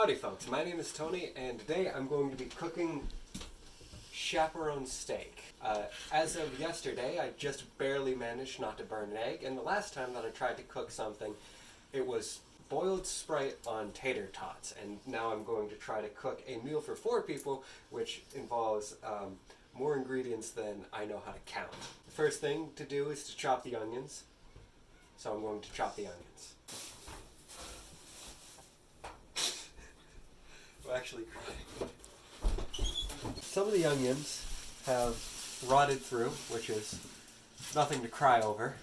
Howdy folks, my name is Tony and today I'm going to be cooking chaperone steak. As of yesterday, I just barely managed not to burn an egg, and the last time that I tried to cook something, it was boiled Sprite on tater tots, and now I'm going to try to cook a meal for 4 people, which involves more ingredients than I know how to count. The first thing to do is to chop the onions, so I'm going to chop the onions. Actually, some of the onions have rotted through, which is nothing to cry over,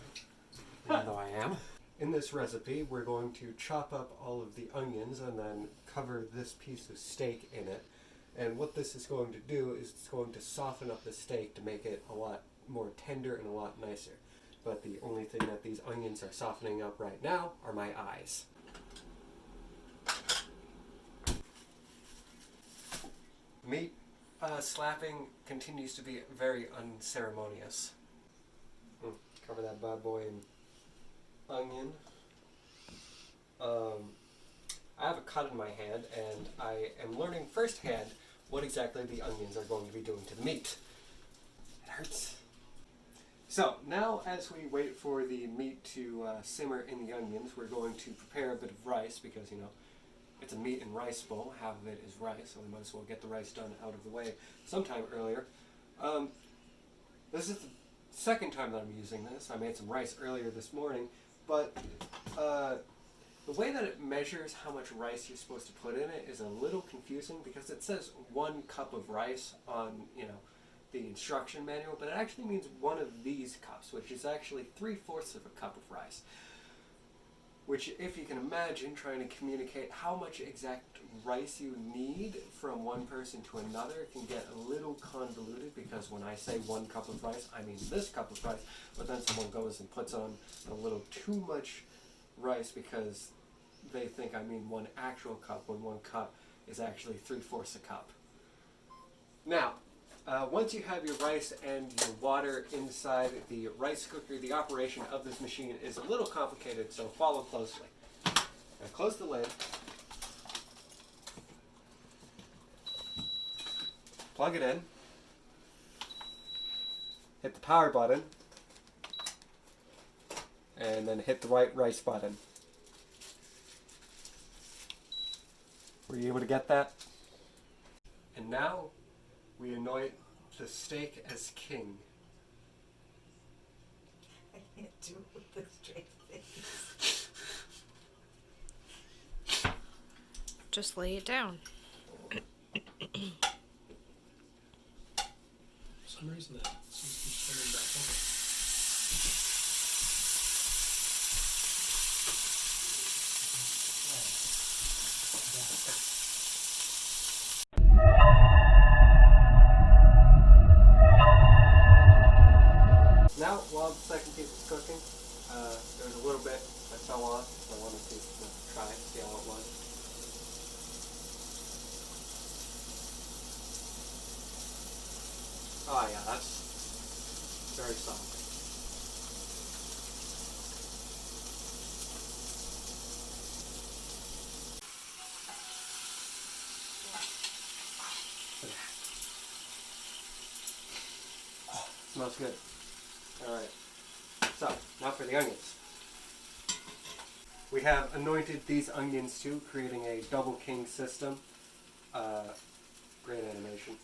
even though I am. In this recipe, we're going to chop up all of the onions and then cover this piece of steak in it. And what this is going to do is it's going to soften up the steak to make it a lot more tender and a lot nicer. But the only thing that these onions are softening up right now are my eyes. Meat slapping continues to be very unceremonious. Cover that bad boy in onion. I have a cut in my hand and I am learning firsthand what exactly the onions are going to be doing to the meat. It hurts. So now as we wait for the meat to simmer in the onions, we're going to prepare a bit of rice because, you know, it's a meat and rice bowl. Half of it is rice, so we might as well get the rice done out of the way sometime earlier. This is the second time that I'm using this. I made some rice earlier this morning, but the way that it measures how much rice you're supposed to put in it is a little confusing because it says 1 cup of rice on, you know, the instruction manual, but it actually means 1 of these cups, which is actually 3/4 of a cup of rice. Which, if you can imagine, trying to communicate how much exact rice you need from one person to another can get a little convoluted, because when I say 1 cup of rice, I mean this cup of rice, but then someone goes and puts on a little too much rice because they think I mean 1 actual cup, when 1 cup is actually 3/4 a cup. Now, once you have your rice and your water inside the rice cooker, the operation of this machine is a little complicated, so follow closely. Now close the lid, plug it in, hit the power button, and then hit the right rice button. Were you able to get that? And now, we anoint the steak as king. I can't do it with a straight face. Just lay it down. For some reason that seems to be turning back over. Now, while the second piece is cooking, there was a little bit that fell off, so I wanted to try and see how it was. Oh yeah, that's very soft. Smells good. Alright, so now for the onions. We have anointed these onions too, creating a double king system. Great animation.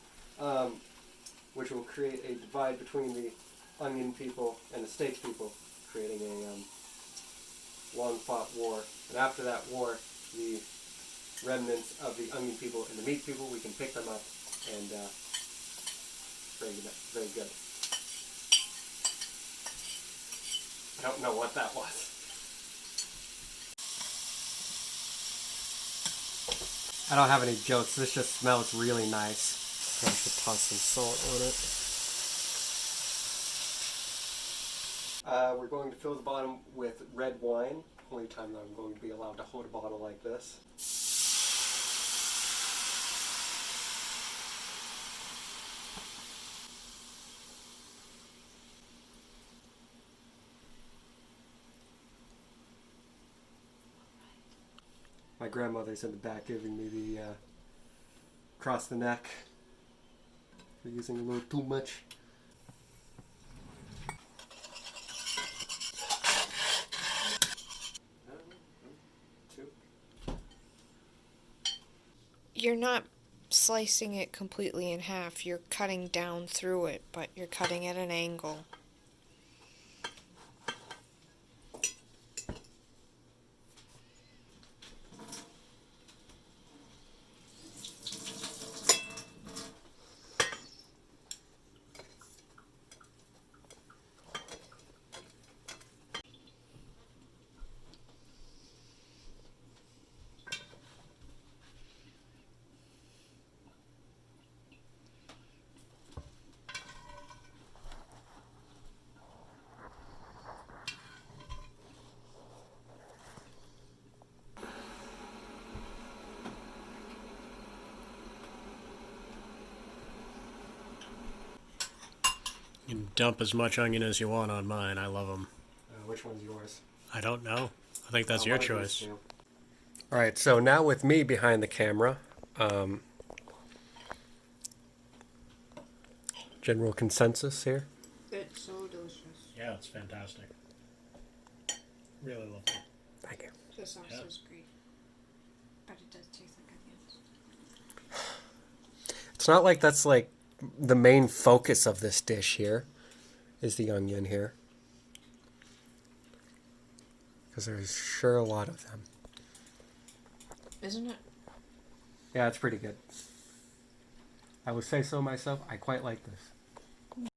Which will create a divide between the onion people and the steak people, creating a long-fought war. And after that war, the remnants of the onion people and the meat people, we can pick them up and very good. I don't know what that was. I don't have any jokes. This just smells really nice. I have to toss some salt on it. We're going to fill the bottom with red wine. Only time that I'm going to be allowed to hold a bottle like this. My grandmother's in the back giving me the across the neck for using a little too much. You're not slicing it completely in half. You're cutting down through it, but you're cutting at an angle. You can dump as much onion as you want on mine. I love them. Which one's yours? I don't know. I think that's your choice. All right, so now with me behind the camera, general consensus here. It's so delicious. Yeah, it's fantastic. Really lovely. Thank you. The sauce Yeah. is great. But it does taste like onions. It's not like that's like the main focus of this dish here, is the onion here. Because there's sure a lot of them. Isn't it? Yeah, it's pretty good. I would say so myself. I quite like this.